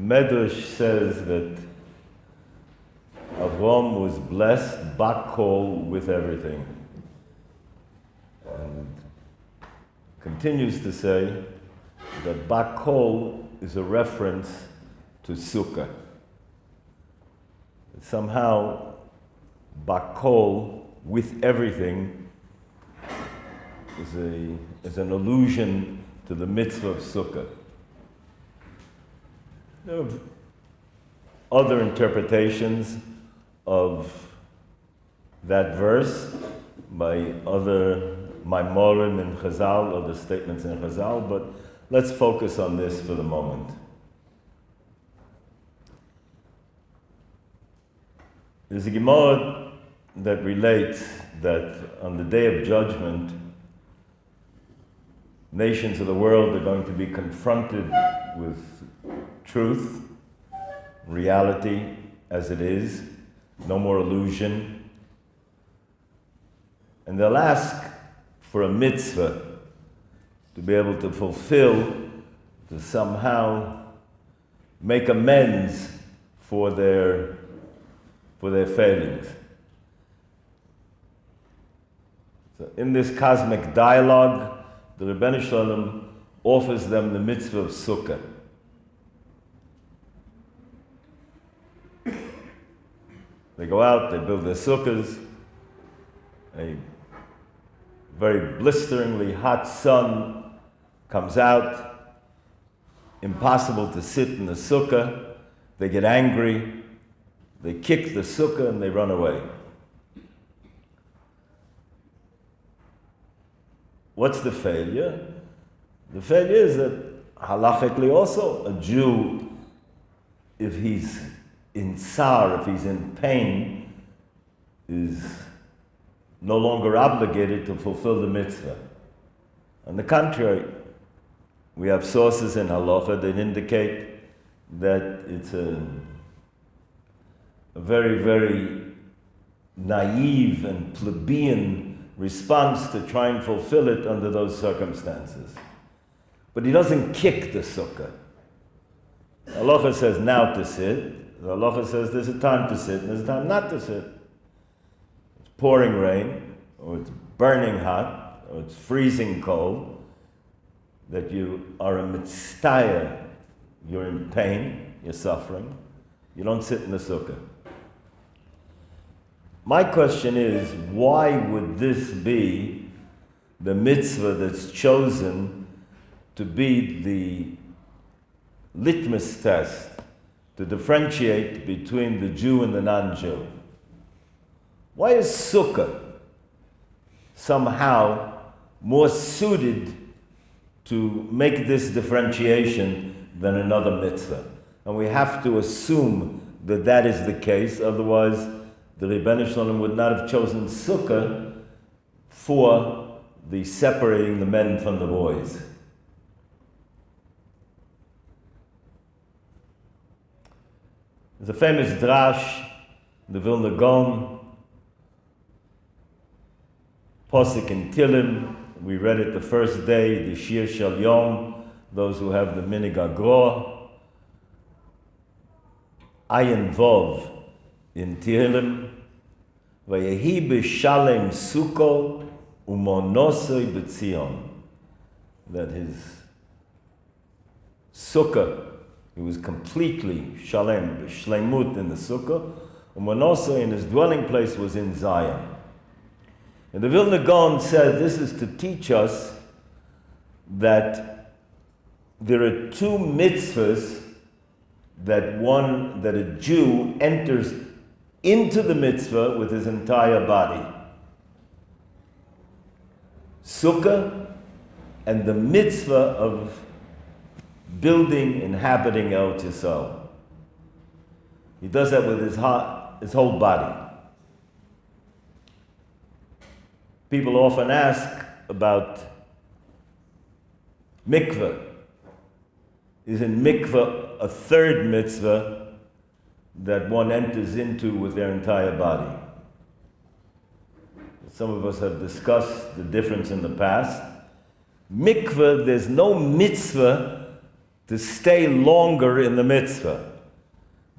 Medrash says that Avram was blessed bakol with everything. And continues to say that bakol is a reference to Sukkot. Somehow, bakol with everything is an allusion to the mitzvah of Sukkot. There are other interpretations of that verse by other Maimorim in Chazal, other statements in Chazal, but let's focus on this for the moment. There's a Gemara that relates that on the Day of Judgment, nations of the world are going to be confronted with truth, reality as it is, no more illusion. And they'll ask for a mitzvah to be able to fulfill, to somehow make amends for their failings. So in this cosmic dialogue, the Rebbeinu Shalom offers them the mitzvah of Sukkot. They go out, they build their sukkahs. A very blisteringly hot sun comes out. Impossible to sit in the sukkah. They get angry. They kick the sukkah and they run away. What's the failure? The failure is that halachically also, a Jew, if he's in tsar, if he's in pain, is no longer obligated to fulfill the mitzvah. On the contrary, we have sources in halacha that indicate that it's a very, very naive and plebeian response to try and fulfill it under those circumstances. But he doesn't kick the sukkah. Halacha says now to sit. The halacha says there's a time to sit and there's a time not to sit. It's pouring rain, or it's burning hot, or it's freezing cold, that you are a mitzvah, you're in pain, you're suffering. You don't sit in the sukkah. My question is, why would this be the mitzvah that's chosen to be the litmus test to differentiate between the Jew and the non-Jew? Why is Sukkah somehow more suited to make this differentiation than another mitzvah? And we have to assume that that is the case, otherwise the Rebbeinu Shalom would not have chosen Sukkah for the separating the men from the boys. There's a famous drash, the Vilna Gaon, Posik in Tilim. We read it the first day, the Shir Shel Yom, those who have the Minig Agro. Ayin Vov in Tilim, Vayehi b'shalem Sukkot umonosoi b'tzion. That his sukkah, he was completely shalem, shlemut in the sukkah, umonosoi, and his dwelling place was in Zion. And the Vilna Gaon said this is to teach us that there are two mitzvahs that a Jew enters into the mitzvah with his entire body. Sukkah and the mitzvah of building, inhabiting Eretz Yisrael. He does that with his heart, his whole body. People often ask about mikveh. Is in mikveh a third mitzvah that one enters into with their entire body? Some of us have discussed the difference in the past. Mikveh, there's no mitzvah to stay longer in the mitzvah.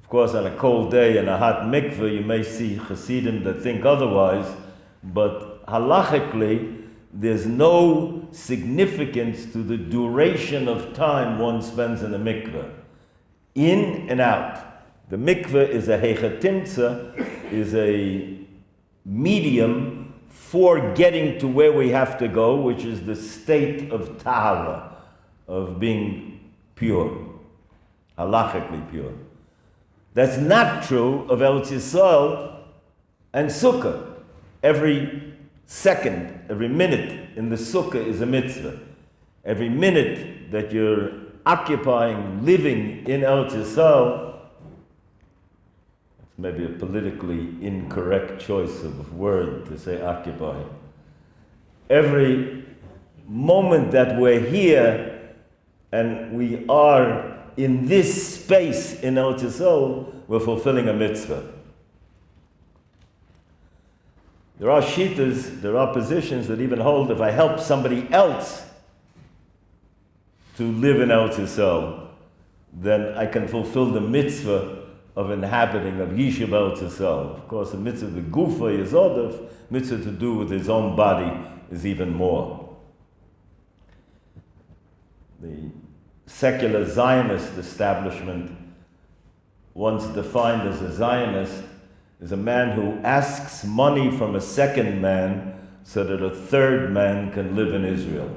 Of course, on a cold day in a hot mikveh, you may see Hasidim that think otherwise, but halachically, there's no significance to the duration of time one spends in a mikveh. In and out. The mikveh is a heichatimtza, is a medium for getting to where we have to go, which is the state of tahara, of being pure, halachically pure. That's not true of Eretz Yisrael and Sukkot. Every second, every minute in the Sukkah is a mitzvah. Every minute that you're occupying, living in Eretz Yisrael, it's maybe a politically incorrect choice of word to say occupy. Every moment that we're here and we are in this space in Eretz Yisrael, we're fulfilling a mitzvah. There are shittas, there are positions that even hold if I help somebody else to live in Eretz Yisrael, then I can fulfill the mitzvah of inhabiting, of Yishuv Eretz Yisrael. Of course, the mitzvah, the gufa is odef, mitzvah to do with his own body is even more. The secular Zionist establishment, once defined as a Zionist, is a man who asks money from a second man so that a third man can live in Israel.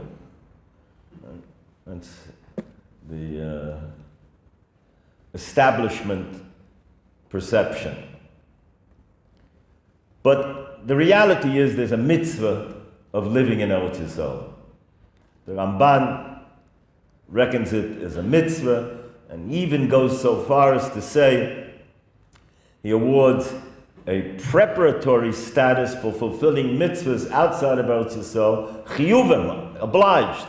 That's the establishment perception. But the reality is there's a mitzvah of living in Eretz Yisrael. The Ramban reckons it as a mitzvah and even goes so far as to say he awards a preparatory status for fulfilling mitzvahs outside of Eretz Yisrael, chiyuvim, obliged.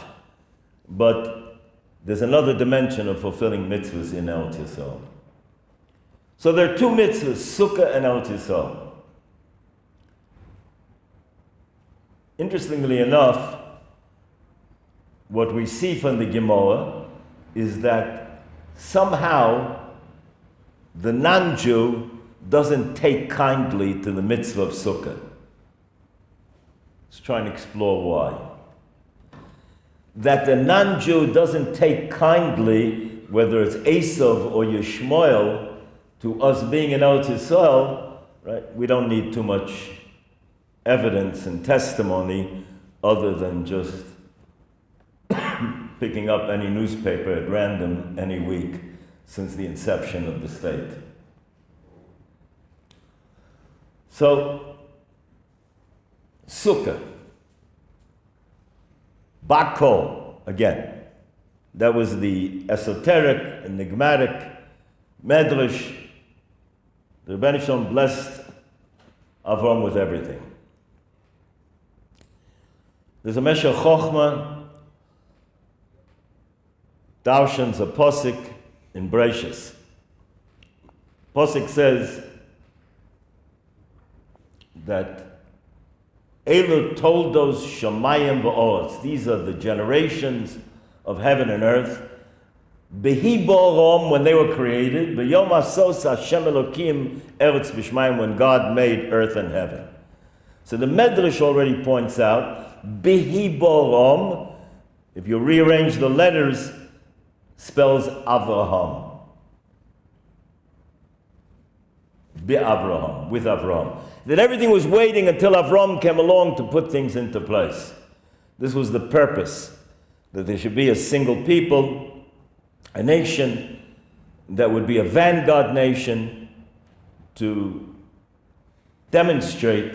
But there's another dimension of fulfilling mitzvahs in Eretz Yisrael. So there are two mitzvahs, Sukkah and Eretz Yisrael. Interestingly enough, what we see from the Gemara is that somehow the non-Jew doesn't take kindly to the mitzvah of Sukkah. Let's try and explore why. That the non-Jew doesn't take kindly, whether it's Esav or Yishmael, to us being in Eretz Yisrael, right? We don't need too much evidence and testimony other than just picking up any newspaper at random any week since the inception of the state. So, Sukkah, Bakol, again, that was the esoteric, enigmatic medrash. The Rebbeinu Shalom blessed Avram with everything. There's a Meshech Chochmah, Darshans a posik in Breishis. Posik says that Elu told those Shamayim v'Oretz, these are the generations of heaven and earth, Behi Borom, when they were created, B'yom Asos Hashem Elokim Eretz V'Shmayim, when God made earth and heaven. So the Medrash already points out, Behi Borom, if you rearrange the letters, spells Avraham. Be-Avraham, with Avraham. That everything was waiting until Avram came along to put things into place. This was the purpose, that there should be a single people, a nation that would be a vanguard nation to demonstrate,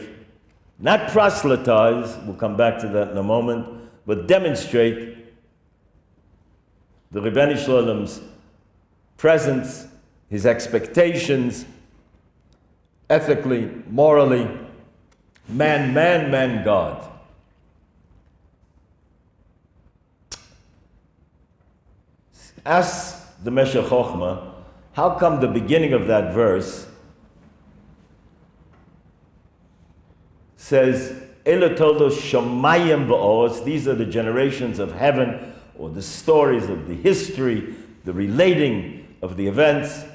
not proselytize, we'll come back to that in a moment, but demonstrate the Rebbeinu Shalom's presence, his expectations, ethically, morally, man, God. Ask the Meshech Chochmah, how come the beginning of that verse says, Ela told us Shamayim v'Oretz, these are the generations of heaven, or the stories of the history the relating of the events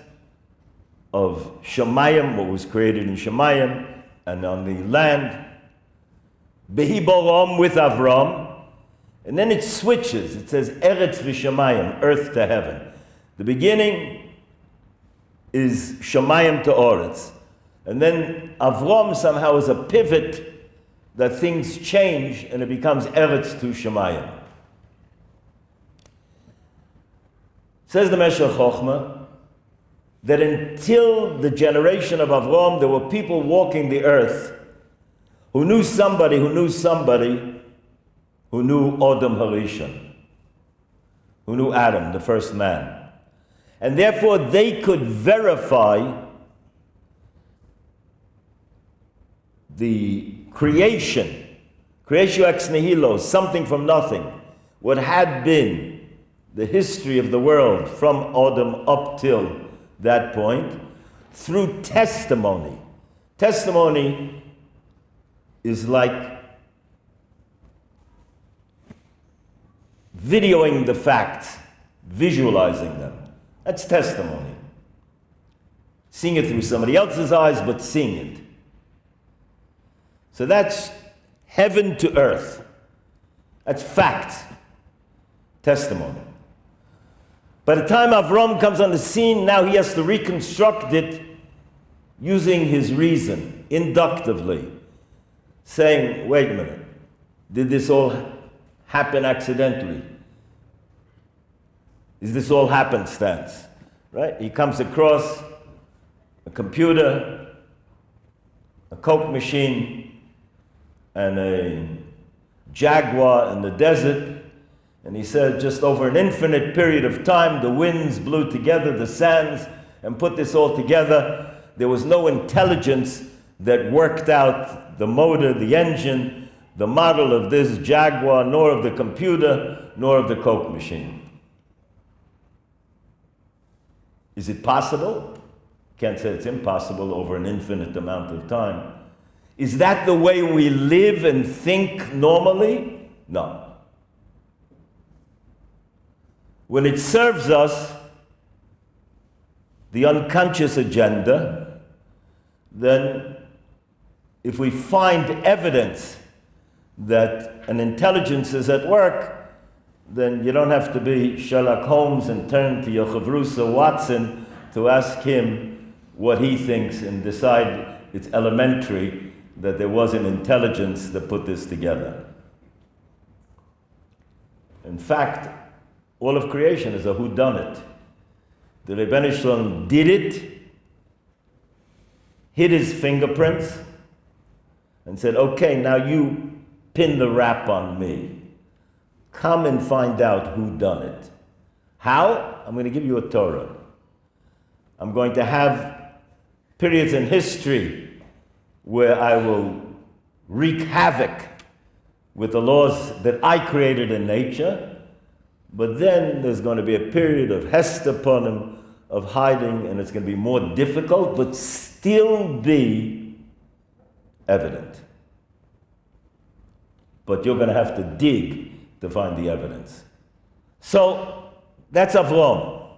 of Shemayim, what was created in Shemayim, and on the land, Behi Borom with Avram, and then it switches. It says Eretz v'Shemayim, earth to heaven. The beginning is Shemayim to Oretz. And then Avram somehow is a pivot that things change and it becomes Eretz to Shemayim. Says the Meshech Chochmah, that until the generation of Avram, there were people walking the earth who knew somebody who knew somebody who knew Adam Harishon, who knew Adam, the first man. And therefore they could verify the creation ex nihilo, something from nothing, what had been the history of the world from Adam up till that point, through testimony. Testimony is like videoing the facts, visualizing them. That's testimony. Seeing it through somebody else's eyes, but seeing it. So that's heaven to earth. That's fact. Testimony. By the time Avram comes on the scene, now he has to reconstruct it using his reason, inductively, saying, wait a minute, did this all happen accidentally? Is this all happenstance? Right? He comes across a computer, a Coke machine, and a Jaguar in the desert. And he said, just over an infinite period of time, the winds blew together the sands and put this all together. There was no intelligence that worked out the motor, the engine, the model of this Jaguar, nor of the computer, nor of the Coke machine. Is it possible? Can't say it's impossible over an infinite amount of time. Is that the way we live and think normally? No. When it serves us, the unconscious agenda, then if we find evidence that an intelligence is at work, then you don't have to be Sherlock Holmes and turn to your chavrusa Watson to ask him what he thinks and decide it's elementary that there was an intelligence that put this together. In fact, all of creation is a whodunit. The Rebbeinu Shalom did it, hid his fingerprints, and said, okay, now you pin the rap on me. Come and find out who done it. How? I'm going to give you a Torah. I'm going to have periods in history where I will wreak havoc with the laws that I created in nature. But then there's going to be a period of hesteponim, of hiding, and it's going to be more difficult, but still be evident. But you're going to have to dig to find the evidence. So that's Avram.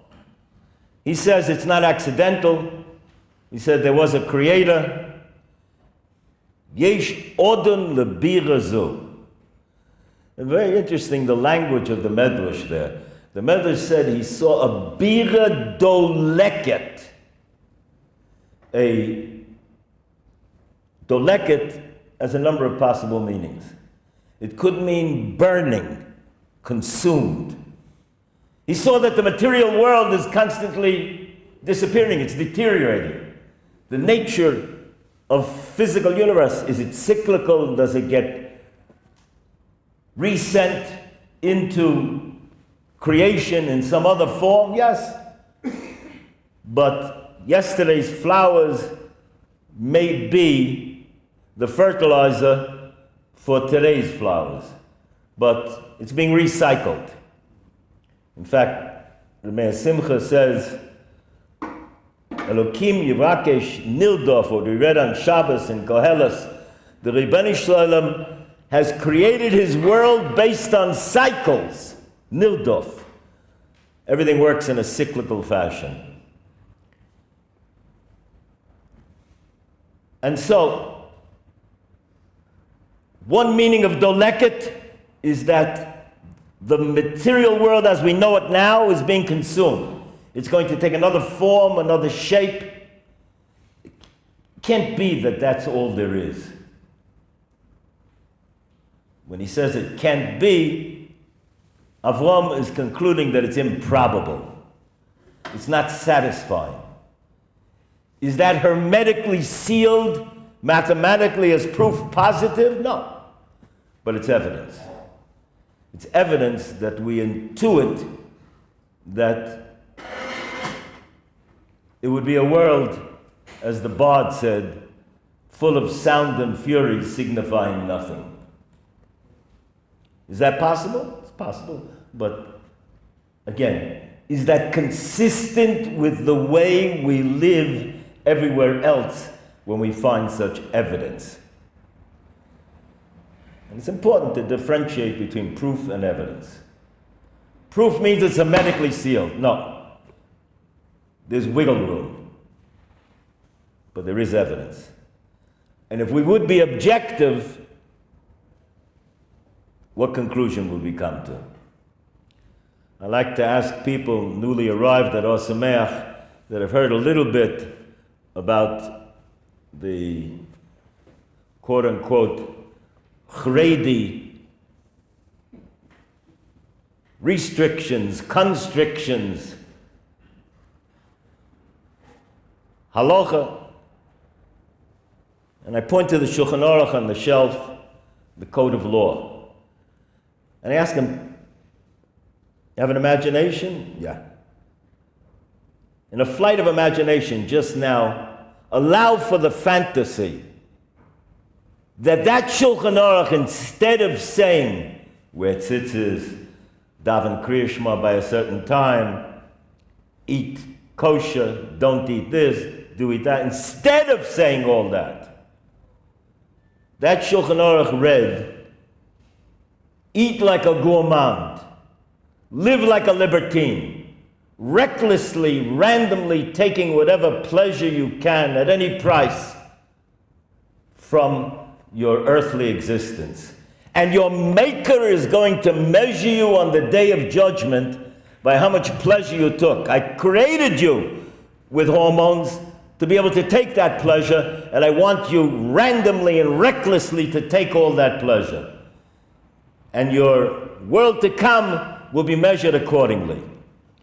He says it's not accidental. He said there was a creator. Yesh odon lebira zu. And very interesting, the language of the Medrash there. The Medrash said he saw a bira doleket. A doleket has a number of possible meanings. It could mean burning, consumed. He saw that the material world is constantly disappearing, it's deteriorating. The nature of physical universe, is it cyclical? Does it get resent into creation in some other form? Yes. But yesterday's flowers may be the fertilizer for today's flowers. But it's being recycled. In fact, the Meir Simcha says, Elokim Yirakesh Nildof, what we read on Shabbos in Koheles, the Rebbeinu Shalom has created his world based on cycles, Nildof. Everything works in a cyclical fashion. And so, one meaning of doleket is that the material world as we know it now is being consumed. It's going to take another form, another shape. It can't be that that's all there is. When he says it can't be, Avram is concluding that it's improbable. It's not satisfying. Is that hermetically sealed mathematically as proof positive? No. But it's evidence. It's evidence that we intuit that it would be a world, as the bard said, full of sound and fury signifying nothing. Is that possible? It's possible. But again, is that consistent with the way we live everywhere else when we find such evidence? And it's important to differentiate between proof and evidence. Proof means it's hermetically sealed. No. There's wiggle room. But there is evidence. And if we would be objective, what conclusion would we come to? I like to ask people newly arrived at Or Sameach that have heard a little bit about the quote-unquote Chredi restrictions, constrictions, halacha. And I point to the Shulchan Aruch on the shelf, the code of law. And I ask him, you have an imagination? Yeah. In a flight of imagination just now, allow for the fantasy that Shulchan Aruch, instead of saying, where tzitzis, daven Kriya Shema by a certain time, eat kosher, don't eat this, do eat that, instead of saying all that Shulchan Aruch read, eat like a gourmand, live like a libertine, recklessly, randomly taking whatever pleasure you can at any price from your earthly existence. And your Maker is going to measure you on the day of judgment by how much pleasure you took. I created you with hormones to be able to take that pleasure, and I want you randomly and recklessly to take all that pleasure. And your world to come will be measured accordingly.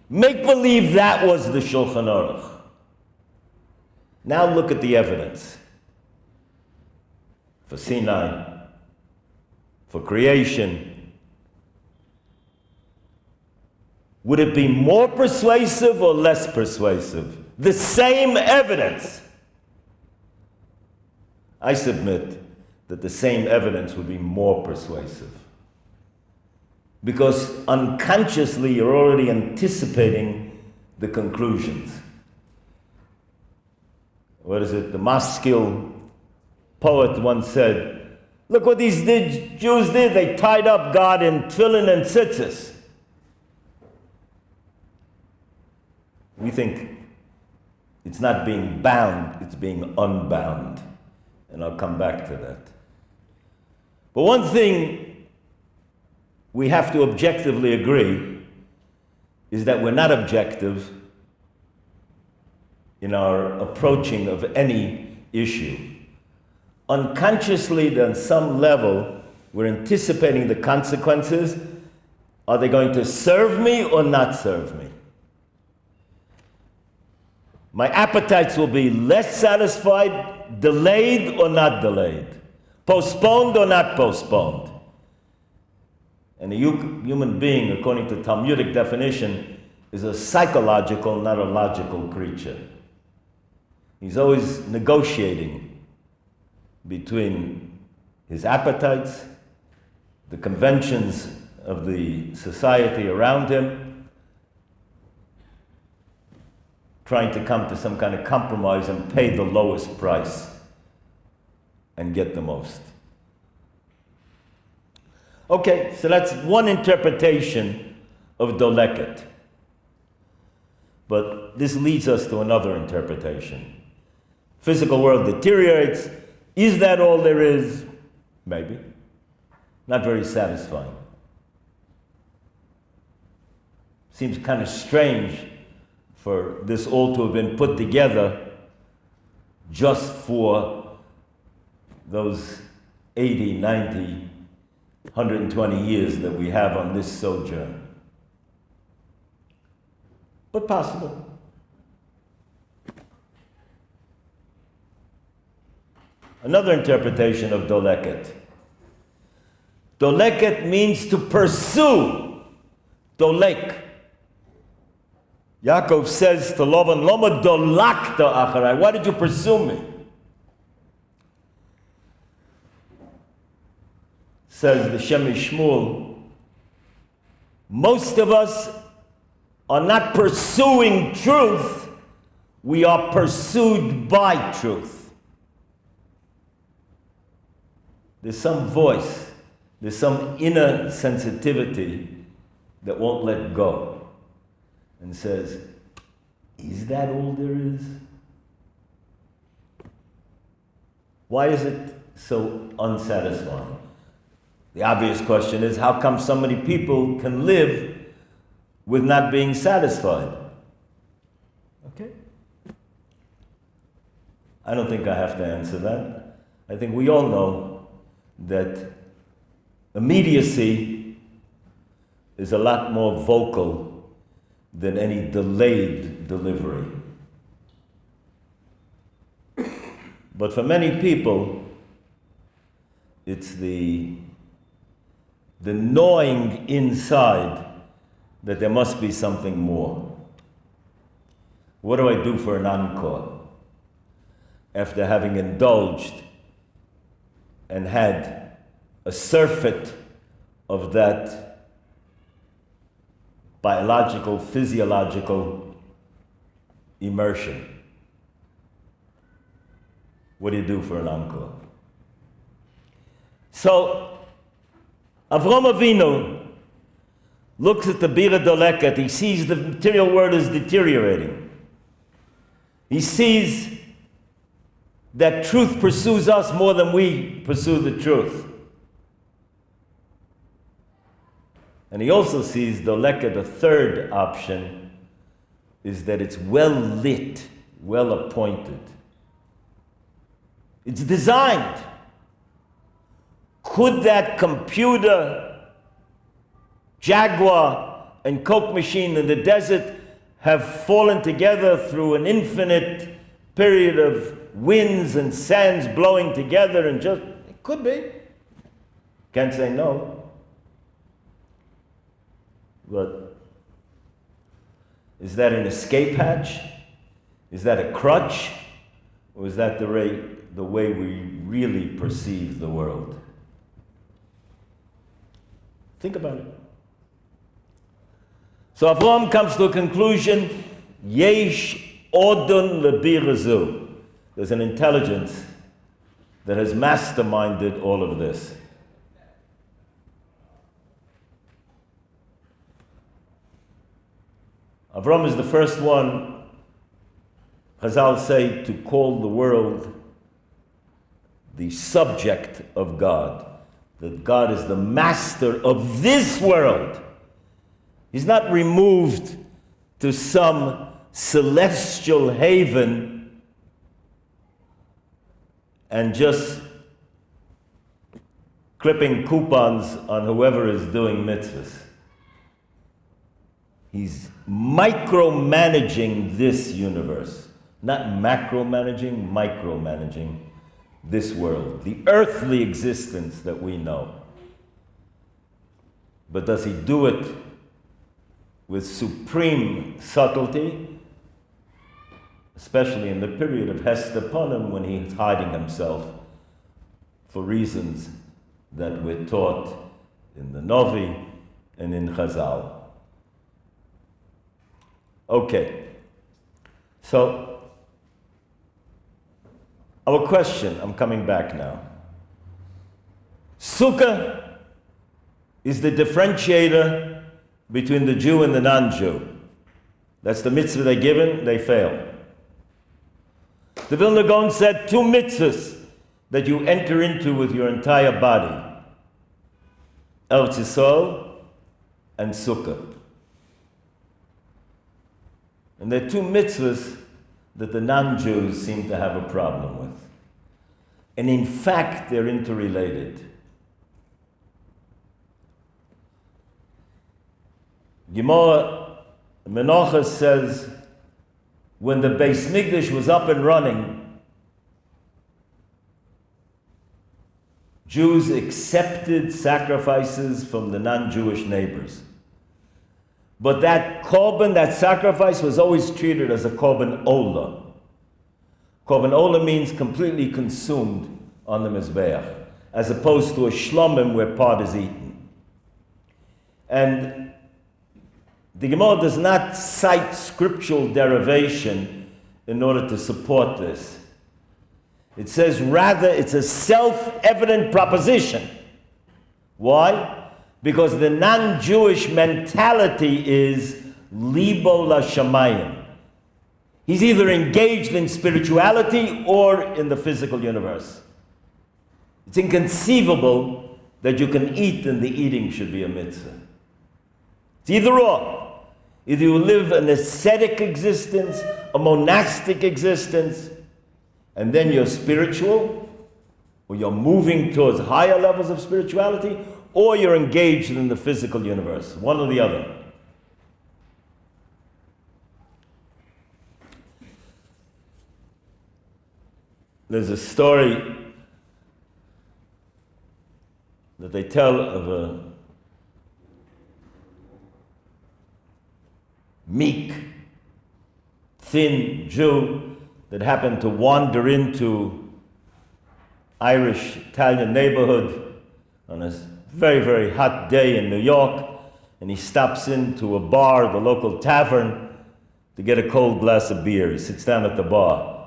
Make believe that was the Shulchan Aruch. Now look at the evidence. For Sinai, for creation, would it be more persuasive or less persuasive? The same evidence. I submit that the same evidence would be more persuasive. Because unconsciously you're already anticipating the conclusions. What is it? The Maskil poet once said, look what these Jews did. They tied up God in tefillin and tzitzis. We think it's not being bound, it's being unbound. And I'll come back to that. But one thing we have to objectively agree is that we're not objective in our approaching of any issue. Unconsciously, on some level, we're anticipating the consequences. Are they going to serve me or not serve me? My appetites will be less satisfied, delayed or not delayed, postponed or not postponed. And a human being, according to Talmudic definition, is a psychological, not a logical creature. He's always negotiating between his appetites, the conventions of the society around him, trying to come to some kind of compromise and pay the lowest price and get the most. Okay, so that's one interpretation of doleket. But this leads us to another interpretation. Physical world deteriorates. Is that all there is? Maybe. Not very satisfying. Seems kind of strange for this all to have been put together just for those 80, 90, 120 years that we have on this sojourn. But possible. Another interpretation of doleket. Doleket means to pursue. Dolek. Yaakov says to Lavan, Loma dolakta acharai. Why did you pursue me? Says the Shem Shmuel, most of us are not pursuing truth, we are pursued by truth. There's some voice, there's some inner sensitivity that won't let go and says, is that all there is? Why is it so unsatisfying? The obvious question is, how come so many people can live with not being satisfied? Okay. I don't think I have to answer that. I think we all know that immediacy is a lot more vocal than any delayed delivery. But for many people, it's the gnawing inside that there must be something more. What do I do for an encore? After having indulged and had a surfeit of that biological, physiological immersion. What do you do for an encore? So, Avraham Avinu looks at the Bira Doleket. He sees the material world is deteriorating. He sees that truth pursues us more than we pursue the truth. And he also sees Doleket, the third option, is that it's well lit, well appointed. It's designed. Could that computer, Jaguar, and Coke machine in the desert have fallen together through an infinite period of winds and sands blowing together and just, it could be. Can't say no. But is that an escape hatch? Is that a crutch? Or is that the way we really perceive the world? Think about it. So Avraham comes to a conclusion, Yesh Odun Lebirazu. There's an intelligence that has masterminded all of this. Avraham is the first one, Chazal say, to call the world the subject of God. That God is the master of this world. He's not removed to some celestial haven and just clipping coupons on whoever is doing mitzvahs. He's micromanaging this universe. Not macromanaging, micromanaging this world, the earthly existence that we know. But does he do it with supreme subtlety, especially in the period of Hester Punim when he's hiding himself for reasons that we're taught in the Novi and in Chazal? Okay, so our question, I'm coming back now. Sukkah is the differentiator between the Jew and the non-Jew. That's the mitzvah they're given, they fail. The Vilna Gaon said 2 mitzvahs that you enter into with your entire body. Eretz Yisrael and Sukkot. And they're 2 mitzvahs that the non-Jews seem to have a problem with. And in fact, they're interrelated. Gemara Menachos says, when the Beis Mikdash was up and running, Jews accepted sacrifices from the non-Jewish neighbors. But that korban, that sacrifice, was always treated as a korban olah. Korban olah means completely consumed on the Mizbeach, as opposed to a shlomim where part is eaten. And the Gemara does not cite scriptural derivation in order to support this. It says rather it's a self-evident proposition. Why? Because the non-Jewish mentality is libo la-shamayim. He's either engaged in spirituality or in the physical universe. It's inconceivable that you can eat and the eating should be a mitzvah. It's either or. Either you live an ascetic existence, a monastic existence, and then you're spiritual, or you're moving towards higher levels of spirituality, or you're engaged in the physical universe, one or the other. There's a story that they tell of a meek, thin Jew that happened to wander into Irish Italian neighborhood on a very, very hot day in New York, and he stops into a bar, the local tavern, to get a cold glass of beer. He sits down at the bar.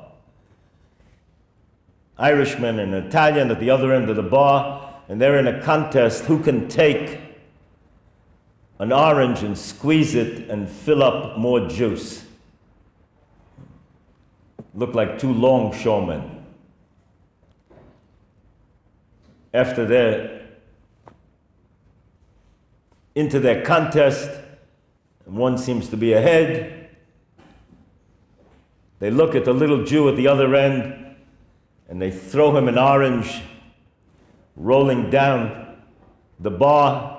Irishman and an Italian at the other end of the bar, and they're in a contest who can take an orange and squeeze it and fill up more juice. Look like 2 longshoremen. After they're into their contest, and one seems to be ahead, they look at the little Jew at the other end, and they throw him an orange rolling down the bar,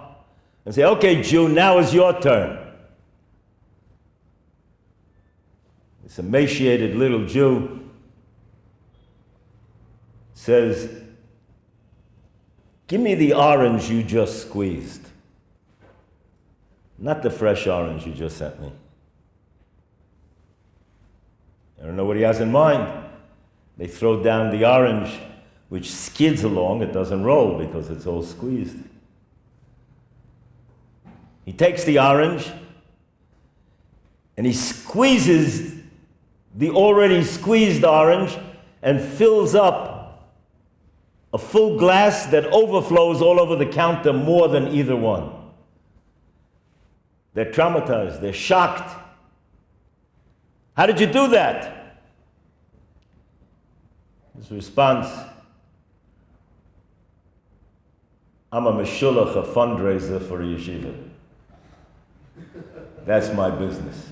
and say, "Okay, Jew, now is your turn." This emaciated little Jew says, "Give me the orange you just squeezed. Not the fresh orange you just sent me." I don't know what he has in mind. They throw down the orange, which skids along. It doesn't roll because it's all squeezed. He takes the orange and he squeezes the already squeezed orange and fills up a full glass that overflows all over the counter more than either one. They're traumatized, they're shocked. How did you do that? His response, "I'm a meshulach, a fundraiser for a yeshiva. That's my business."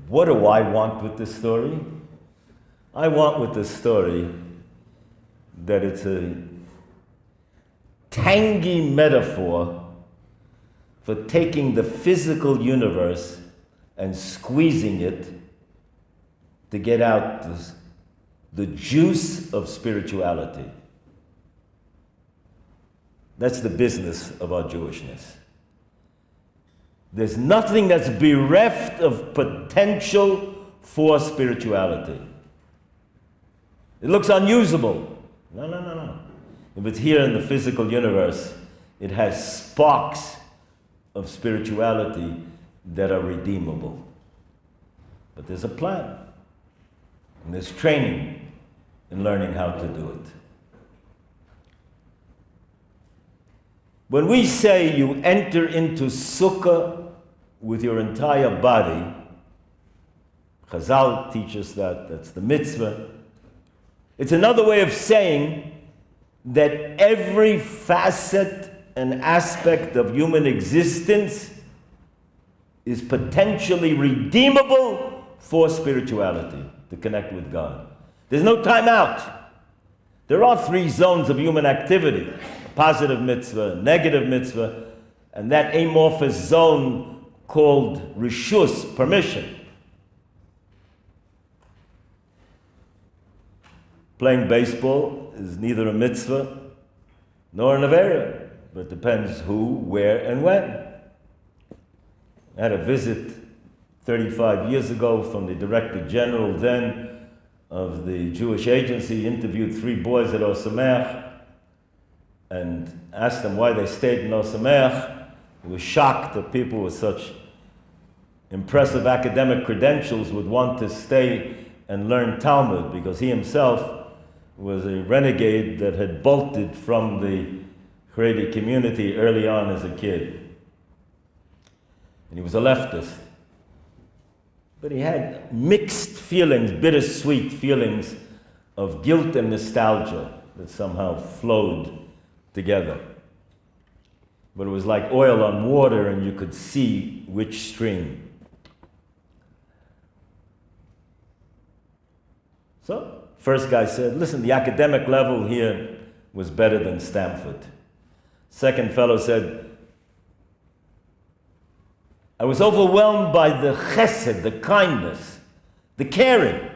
What do I want with this story? I want with this story that it's a tangy metaphor for taking the physical universe and squeezing it to get out the juice of spirituality. That's the business of our Jewishness. There's nothing that's bereft of potential for spirituality. It looks unusable. No. If it's here in the physical universe, it has sparks of spirituality that are redeemable. But there's a plan, and there's training in learning how to do it. When we say you enter into Sukkah with your entire body. Chazal teaches that, that's the mitzvah. It's another way of saying that every facet and aspect of human existence is potentially redeemable for spirituality, to connect with God. There's no time out. There are three zones of human activity: a positive mitzvah, a negative mitzvah, and that amorphous zone called rishus, permission. Playing baseball is neither a mitzvah nor an avera, but it depends who, where, and when. I had a visit 35 years ago from the Director General then of the Jewish Agency. He interviewed 3 boys at Osameach and asked them why they stayed in Osameach. He was shocked that people with such impressive academic credentials would want to stay and learn Talmud, because he himself was a renegade that had bolted from the Haredi community early on as a kid. And he was a leftist. But he had mixed feelings, bittersweet feelings of guilt and nostalgia that somehow flowed together. But it was like oil on water, and you could see which stream. So, first guy said, listen, the academic level here was better than Stanford. Second fellow said, I was overwhelmed by the chesed, the kindness, the caring.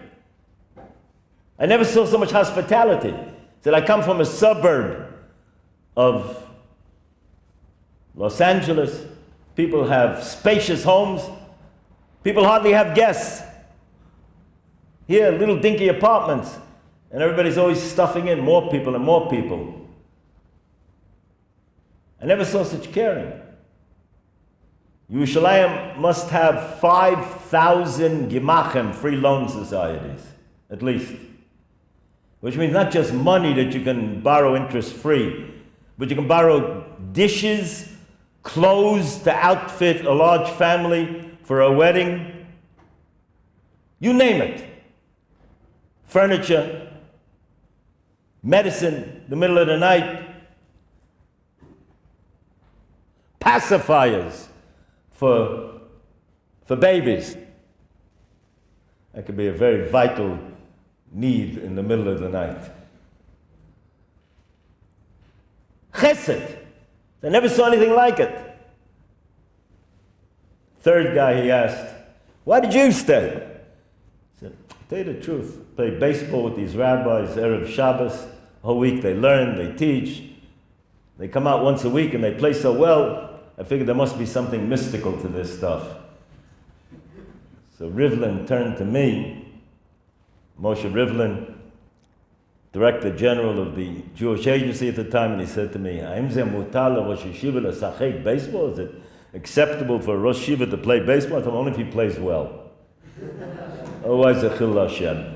I never saw so much hospitality. He said, I come from a suburb of Los Angeles. People have spacious homes. People hardly have guests. Here, little dinky apartments, and everybody's always stuffing in more people and more people. I never saw such caring. Yerushalayim must have 5,000 gemachim, free loan societies, at least. Which means not just money that you can borrow interest-free, but you can borrow dishes, clothes to outfit a large family for a wedding. You name it. Furniture, medicine, the middle of the night, pacifiers for babies. That could be a very vital need in the middle of the night. Chesed. I never saw anything like it. Third guy he asked, why did you stay? He said, tell you the truth, play baseball with these rabbis, Erev Shabbos, whole week they learn, they teach. They come out once a week and they play so well, I figured there must be something mystical to this stuff. So Rivlin turned to me, Moshe Rivlin, Director General of the Jewish Agency at the time, and he said to me, is it acceptable for a Rosh Yeshiva to play baseball? I told him, only if he plays well. Otherwise, a Chil Hashem.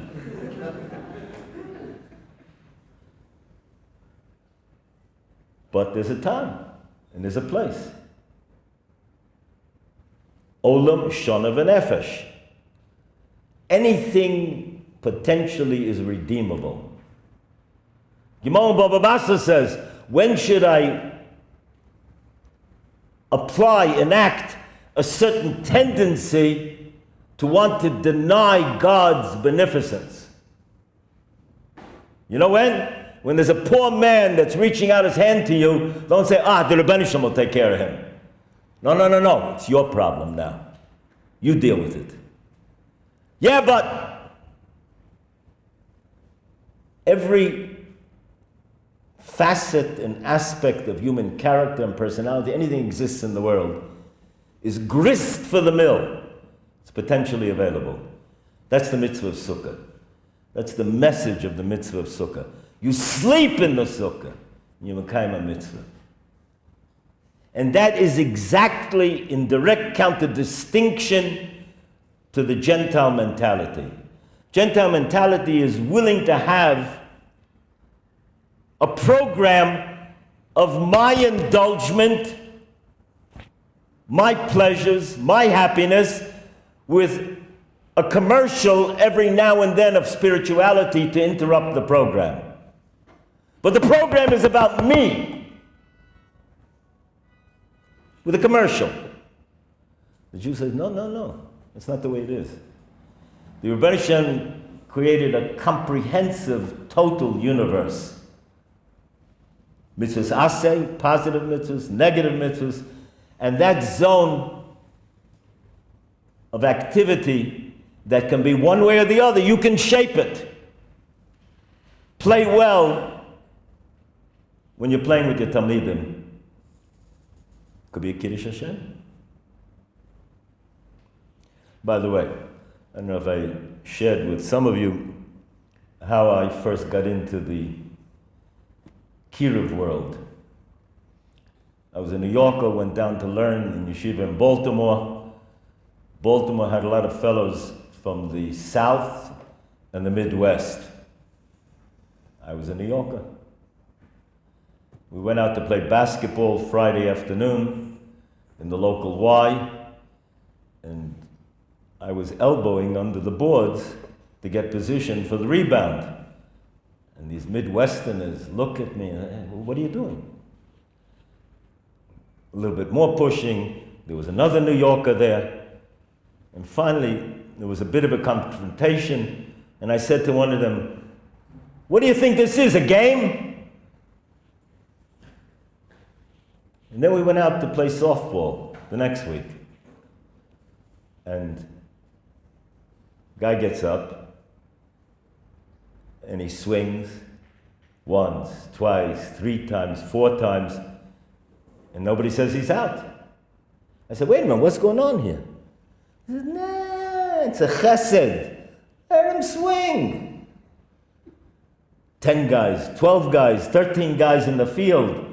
But there's a time, and there's a place. Olam shona v'nefesh. Anything potentially is redeemable. Gimon Baba Bassa says, when should I apply, enact a certain tendency to want to deny God's beneficence? You know when? When there's a poor man that's reaching out his hand to you, don't say, the Rebbeinu Shalom will take care of him. No. It's your problem now. You deal with it. Yeah, but every facet and aspect of human character and personality, anything exists in the world, is grist for the mill. It's potentially available. That's the mitzvah of Sukkot. That's the message of the mitzvah of Sukkot. You sleep in the Sukkah, you mekayim a mitzvah. And that is exactly in direct counter-distinction to the Gentile mentality. Gentile mentality is willing to have a program of my indulgement my pleasures, my happiness, with a commercial every now and then of spirituality to interrupt the program. But the program is about me, with a commercial. The Jew says, no, that's not the way it is. The Rebbe Shem created a comprehensive, total universe. Mitzvahs aseh, positive mitzvahs, negative mitzvahs, and that zone of activity that can be one way or the other, you can shape it. Play well when you're playing with your Talmidim. Could be a Kiddush Hashem. By the way, I don't know if I shared with some of you how I first got into the Kiruv world. I was a New Yorker, went down to learn in yeshiva in Baltimore. Baltimore had a lot of fellows from the South and the Midwest. I was a New Yorker. We went out to play basketball Friday afternoon in the local Y, and I was elbowing under the boards to get position for the rebound. And these Midwesterners look at me and, hey, what are you doing? A little bit more pushing. There was another New Yorker there. And finally, there was a bit of a confrontation. And I said to one of them, what do you think this is, a game? And then we went out to play softball the next week. And guy gets up, and he swings once, twice, 3 times, 4 times, and nobody says he's out. I said, wait a minute, what's going on here? He said, nah, it's a chesed. Let him swing. 10 guys, 12 guys, 13 guys in the field.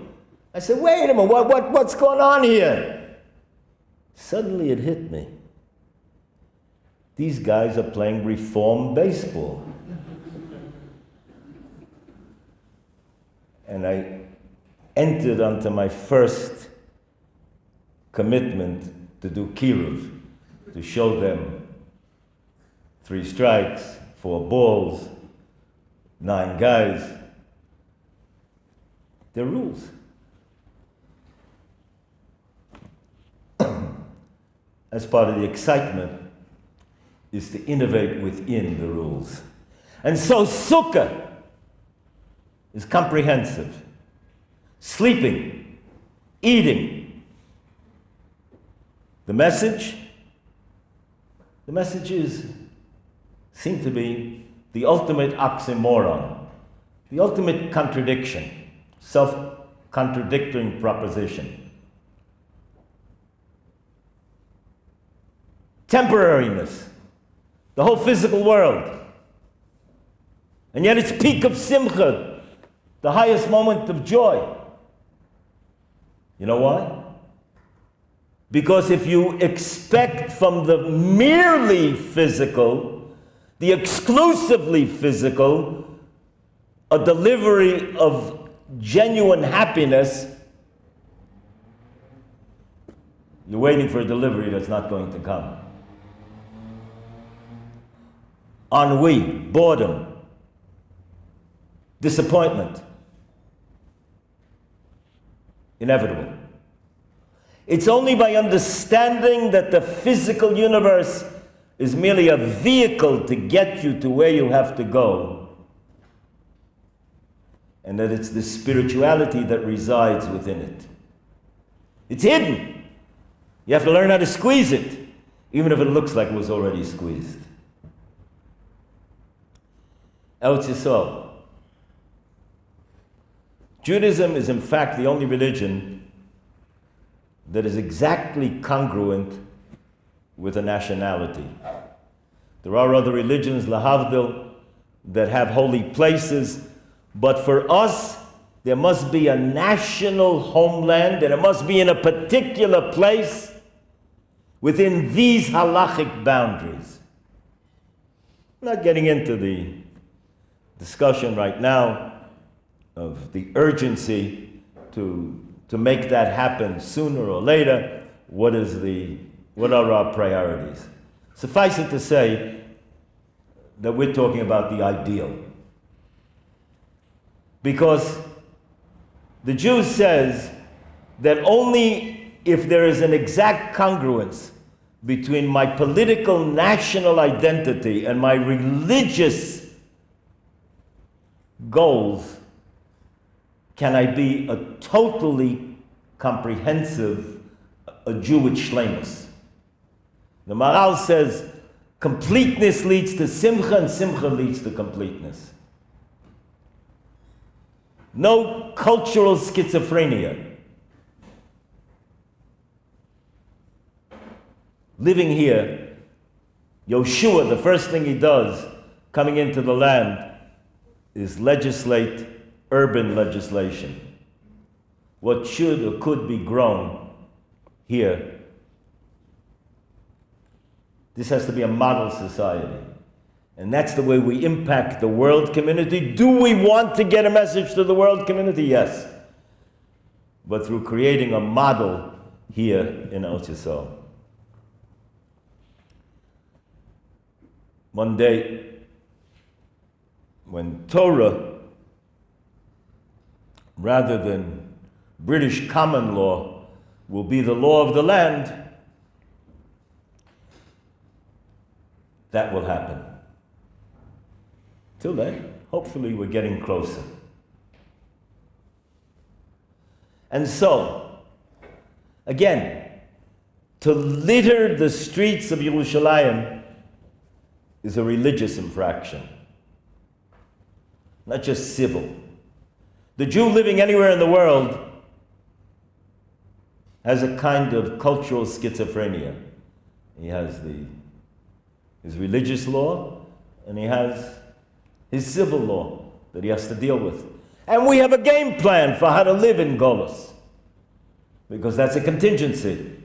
I said, wait a minute, what's going on here? Suddenly it hit me. These guys are playing reform baseball. And I entered onto my first commitment to do kiruv, to show them 3 strikes, 4 balls, 9 guys. They're rules. As part of the excitement is to innovate within the rules. And so Sukkah is comprehensive. Sleeping, eating. The message seems to be the ultimate oxymoron, the ultimate contradiction, self-contradicting proposition. Temporariness, the whole physical world. And yet it's peak of simcha, the highest moment of joy. You know why? Because if you expect from the merely physical, the exclusively physical, a delivery of genuine happiness, you're waiting for a delivery that's not going to come. Ennui, boredom, disappointment. Inevitable. It's only by understanding that the physical universe is merely a vehicle to get you to where you have to go, and that it's the spirituality that resides within it. It's hidden. You have to learn how to squeeze it, even if it looks like it was already squeezed. Eretz Yisrael. Judaism is in fact the only religion that is exactly congruent with a nationality. There are other religions, lahavdil, that have holy places, but for us, there must be a national homeland, and it must be in a particular place within these halachic boundaries. I'm not getting into the discussion right now of the urgency to make that happen sooner or later. what are our priorities. Suffice it to say that we're talking about the ideal. Because the Jew says that only if there is an exact congruence between my political national identity and my religious goals can I be a totally comprehensive, a Jewish shleimus. The Maharal says completeness leads to simcha and simcha leads to completeness. No cultural schizophrenia. Living here, Yoshua, the first thing he does coming into the land is legislate urban legislation. What should or could be grown here. This has to be a model society. And that's the way we impact the world community. Do we want to get a message to the world community? Yes. But through creating a model here in Eretz Yisrael. One day, when Torah, rather than British common law, will be the law of the land, that will happen. Till then, hopefully we're getting closer. And so, again, to litter the streets of Yerushalayim is a religious infraction, not just civil. The Jew living anywhere in the world has a kind of cultural schizophrenia. He has his religious law, and he has his civil law that he has to deal with. And we have a game plan for how to live in Golus, because that's a contingency.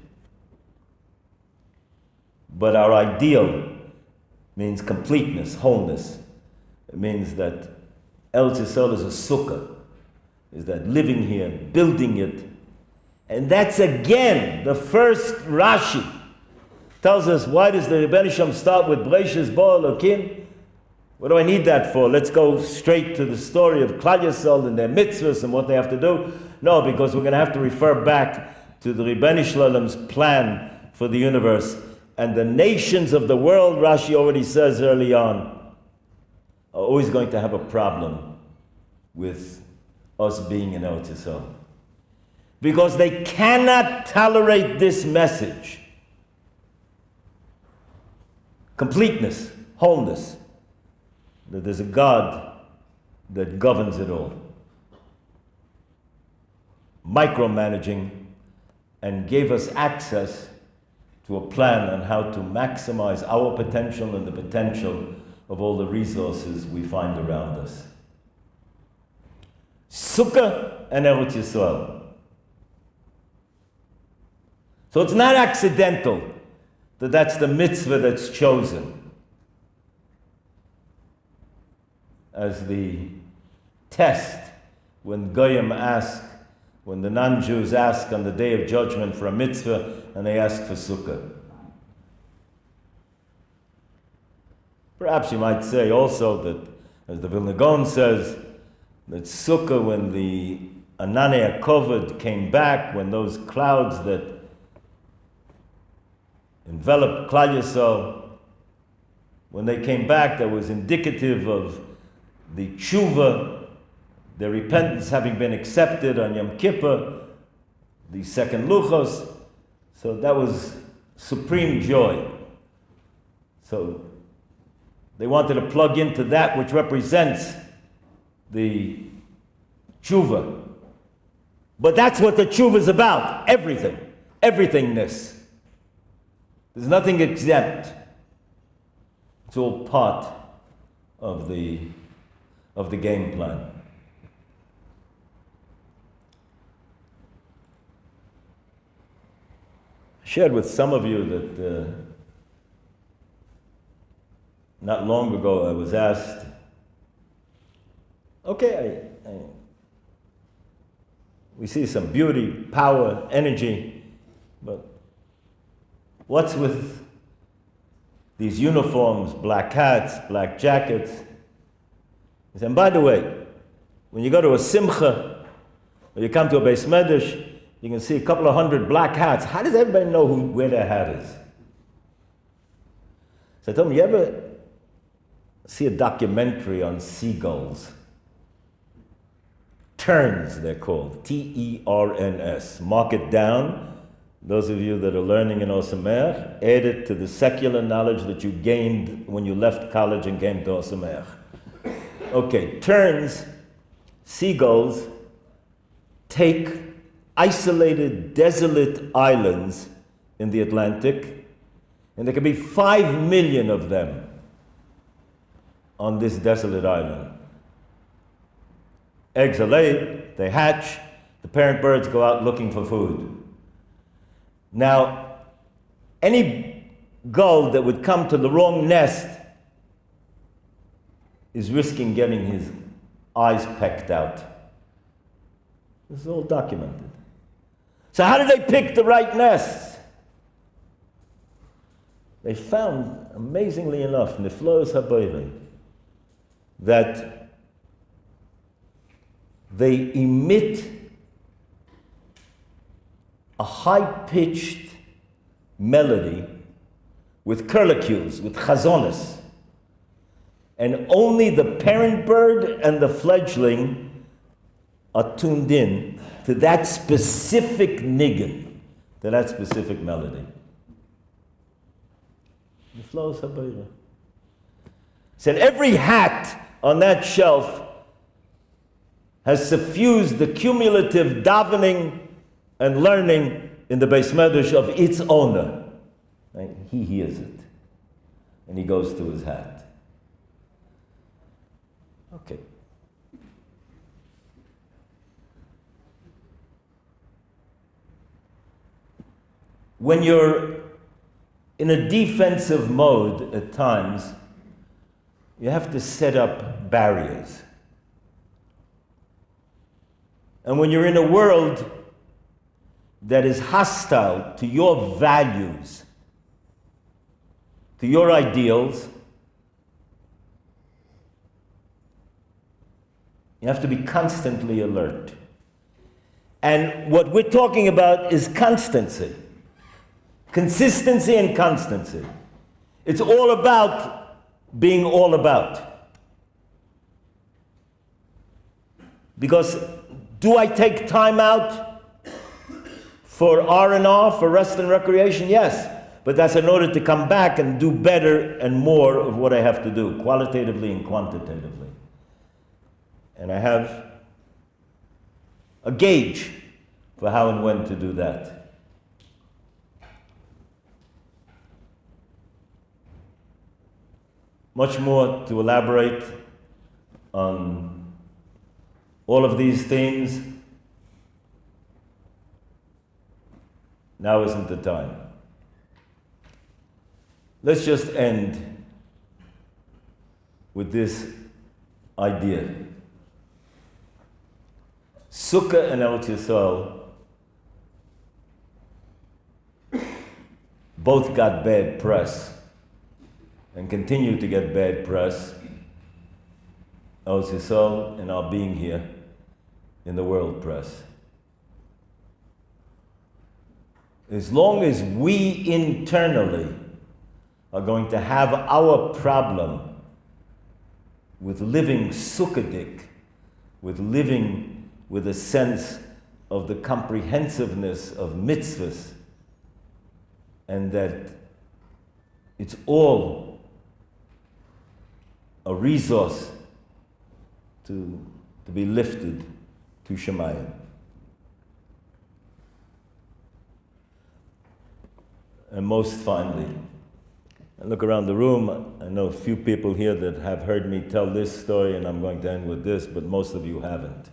But our ideal means completeness, wholeness. It means that Eretz Yisrael is a sukkah, is that living here, building it. And that's again, the first Rashi tells us, why does the Rebbeinu Shem start with Breishis Bo Elokim? What do I need that for? Let's go straight to the story of Klal Yisrael and their mitzvahs and what they have to do. No, because we're going to have to refer back to the Rebbeinu Shalom's plan for the universe. And the nations of the world, Rashi already says early on, are always going to have a problem with us being in Eretz Yisrael. Because they cannot tolerate this message. Completeness, wholeness. That there's a God that governs it all. Micromanaging, and gave us access to a plan on how to maximize our potential and the potential of all the resources we find around us. Sukkah and Eretz Yisrael. So it's not accidental that that's the mitzvah that's chosen as the test when Goyim ask, when the non-Jews ask on the day of judgment for a mitzvah, and they ask for sukkah. Perhaps you might say also that, as the Vilna Gaon says, that sukkah, when the Ananei HaKovod came back, when those clouds that enveloped Klal Yisrael, when they came back, that was indicative of the tshuva, their repentance having been accepted on Yom Kippur, the second luchos. So that was supreme joy. So they wanted to plug into that which represents the tshuva. But that's what the tshuva is about. Everything. Everythingness. There's nothing exempt. It's all part of the game plan. I shared with some of you that not long ago I was asked, okay, we see some beauty, power, energy, but What's with these uniforms, black hats, black jackets? And by the way, when you go to a simcha, or you come to a beis medrash, you can see a couple of hundred black hats. How does everybody know where their hat is? So I told him, you ever see a documentary on seagulls? Terns, they're called. Terns. Mark it down. Those of you that are learning in Osamer, add it to the secular knowledge that you gained when you left college and came to Osamer. Okay, terns, seagulls, take isolated, desolate islands in the Atlantic, and there can be 5 million of them on this desolate island. Eggs are laid, they hatch, the parent birds go out looking for food. Now, any gull that would come to the wrong nest is risking getting his eyes pecked out. This is all documented. So how did they pick the right nests? They found, amazingly enough, niflos habayri, that they emit a high-pitched melody with curlicues, with chazonis. And only the parent bird and the fledgling are tuned in to that specific niggin, to that specific melody. The flows habayra. Said every hat on that shelf has suffused the cumulative davening and learning in the beis medrash of its owner. Right? He hears it, and he goes to his hat. Okay. When you're in a defensive mode at times, you have to set up barriers. And when you're in a world that is hostile to your values, to your ideals, you have to be constantly alert. And what we're talking about is constancy. Consistency and constancy. It's all about being all about. Because do I take time out for R&R, for rest and recreation? Yes. But that's in order to come back and do better and more of what I have to do, qualitatively and quantitatively. And I have a gauge for how and when to do that. Much more to elaborate on all of these themes. Now isn't the time. Let's just end with this idea. Sukkah and Eretz Yisrael both got bad press and continue to get bad press. Eretz Yisrael and our being here in the world press. As long as we internally are going to have our problem with living Sukkadik, with living with a sense of the comprehensiveness of mitzvahs, and that it's all a resource to be lifted to Shemayim. And most finally, I look around the room, I know a few people here that have heard me tell this story, and I'm going to end with this, but most of you haven't.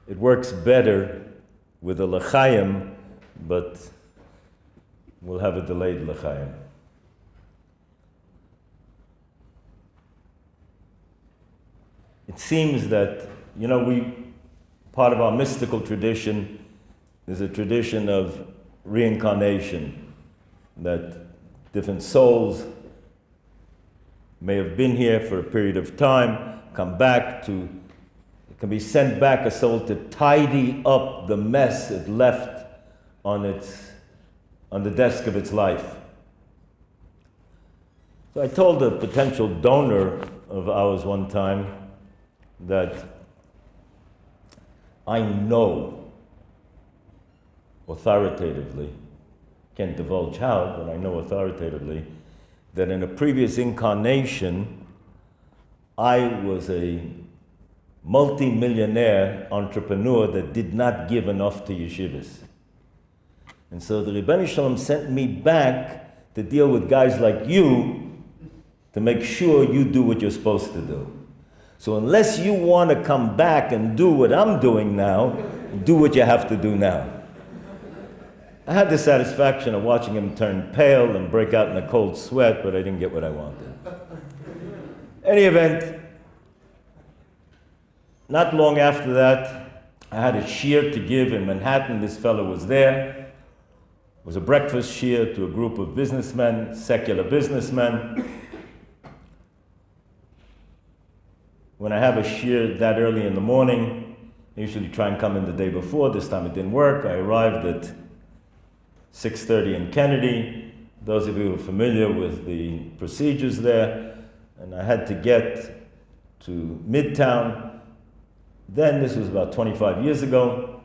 It works better with a l'chaim, but we'll have a delayed l'chaim. It seems that, part of our mystical tradition is a tradition of reincarnation, that different souls may have been here for a period of time, come back to, it can be sent back, a soul, to tidy up the mess it left on the desk of its life. So I told a potential donor of ours one time that I know authoritatively, can't divulge how, but I know authoritatively, that in a previous incarnation, I was a multi-millionaire entrepreneur that did not give enough to yeshivas. And so the Rebbeinu Shalom sent me back to deal with guys like you to make sure you do what you're supposed to do. So unless you want to come back and do what I'm doing now, do what you have to do now. I had the satisfaction of watching him turn pale and break out in a cold sweat, but I didn't get what I wanted. Any event, not long after that, I had a shiur to give in Manhattan. This fellow was there. It was a breakfast shiur to a group of businessmen, secular businessmen. When I have a shiur that early in the morning, I usually try and come in the day before. This time it didn't work. I arrived at 6:30 in Kennedy. Those of you who are familiar with the procedures there, and I had to get to Midtown. Then, this was about 25 years ago,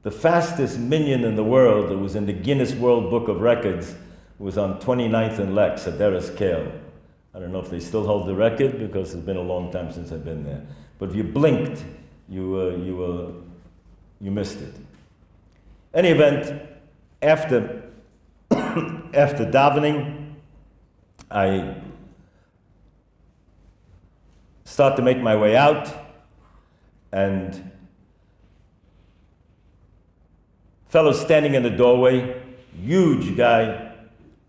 the fastest minion in the world that was in the Guinness World Book of Records was on 29th and Lex, at Derris Kale. I don't know if they still hold the record because it's been a long time since I've been there. But if you blinked, you missed it. Any event, after davening, I start to make my way out, and fellow standing in the doorway, huge guy,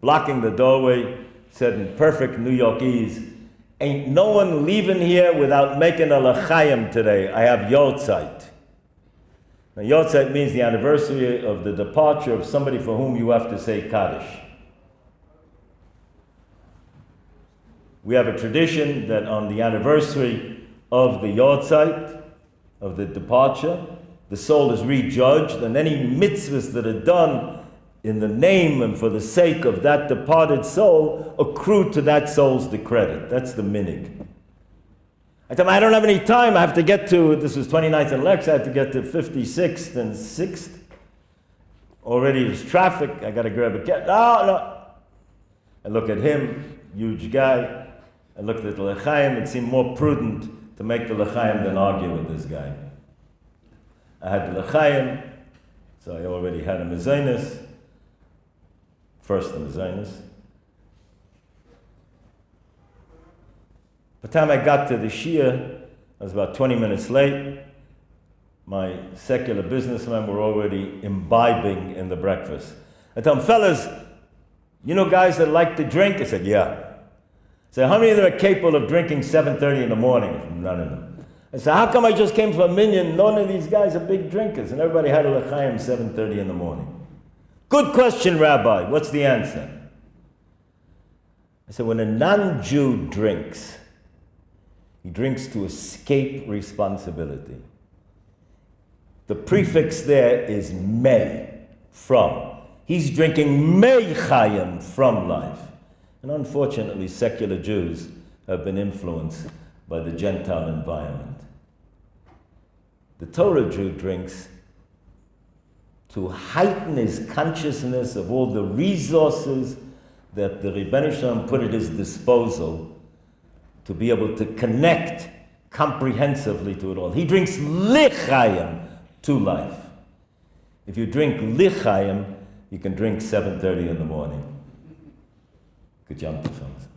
blocking the doorway, said in perfect New Yorkese, "Ain't no one leaving here without making a l'chaim today. I have yortzeit." Now, yortzeit means the anniversary of the departure of somebody for whom you have to say Kaddish. We have a tradition that on the anniversary of the yortzeit, of the departure, the soul is rejudged, and any mitzvahs that are done in the name and for the sake of that departed soul accrue to that soul's the credit. That's the minig. I tell him, I don't have any time. I have to get to, this was 29th and Lex, I had to get to 56th and 6th. Already there's traffic. I got to grab a cab. No. I look at him, huge guy. I looked at the l'chaim. It seemed more prudent to make the l'chaim than argue with this guy. I had the l'chaim, so I already had a mezainis. First the mezainis. By the time I got to the shiur, I was about 20 minutes late. My secular businessmen were already imbibing in the breakfast. I tell them, fellas, you know guys that like to drink? I said, yeah. I said, how many of them are capable of drinking 7:30 in the morning? None of them. I said, how come I just came from a minion? None of these guys are big drinkers. And everybody had a l'chaim 7:30 in the morning. Good question, Rabbi. What's the answer? I said, when a non-Jew drinks, he drinks to escape responsibility. The prefix there is me, from. He's drinking mei chayim, from life. And unfortunately, secular Jews have been influenced by the Gentile environment. The Torah Jew drinks to heighten his consciousness of all the resources that the Rebbeinu Shalom put at his disposal to be able to connect comprehensively to it all. He drinks lichayim, to life. If you drink lichayim, you can drink 7:30 in the morning. Good job, fellas.